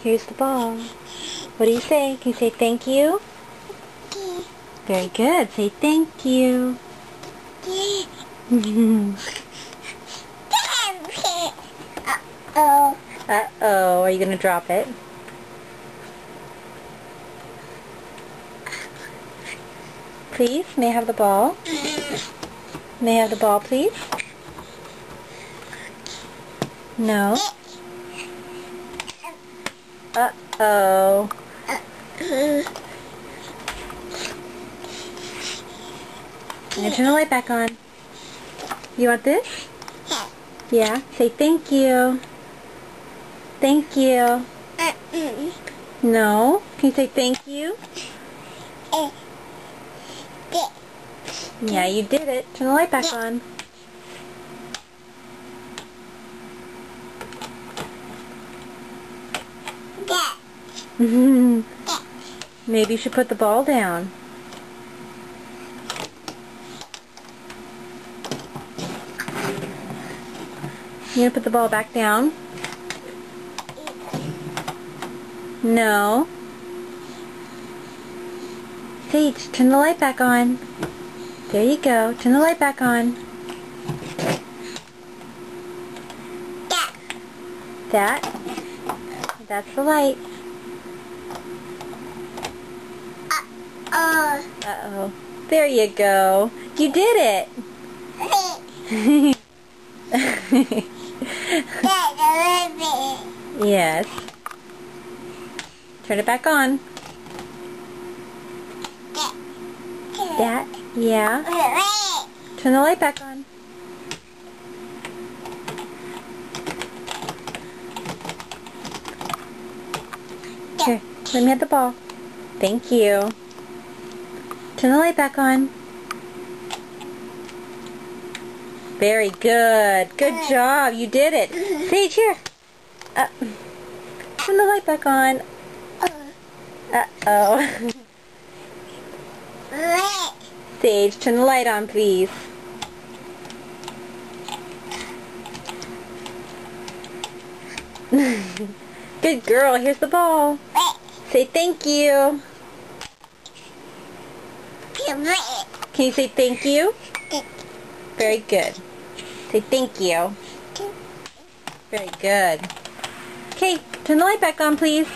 Here's the ball. What do you say? Can you say thank you? Very good. Say thank you. Uh-oh. Uh-oh. Are you going to drop it? Please, may I have the ball? May I have the ball, please? No. Uh-oh. I'm going to turn the light back on. You want this? Yeah. Say thank you. Thank you. No. Can you say thank you? Yeah, you did it. Turn the light back on. Maybe you should put the ball down. You gonna put the ball back down? No. Sage, turn the light back on. There you go. Turn the light back on. That? That's the light. Uh-oh. There you go. You did it. Yes. Turn it back on. That? Yeah. Turn the light back on. Here, let me have the ball. Thank you. Turn the light back on. Very good. Good job. You did it. Sage, here. Turn the light back on. Uh-oh. Sage, turn the light on, please. Good girl. Here's the ball. Say thank you. Can you say thank you? Very good. Say thank you. Very good. Okay, turn the light back on, please.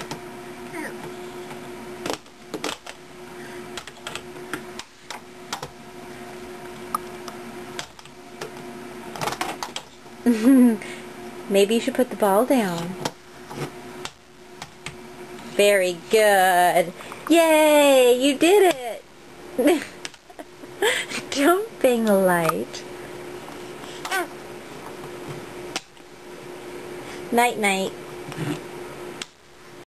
Maybe you should put the ball down. Very good. Yay! You did it! Don't bang the light. Night-night.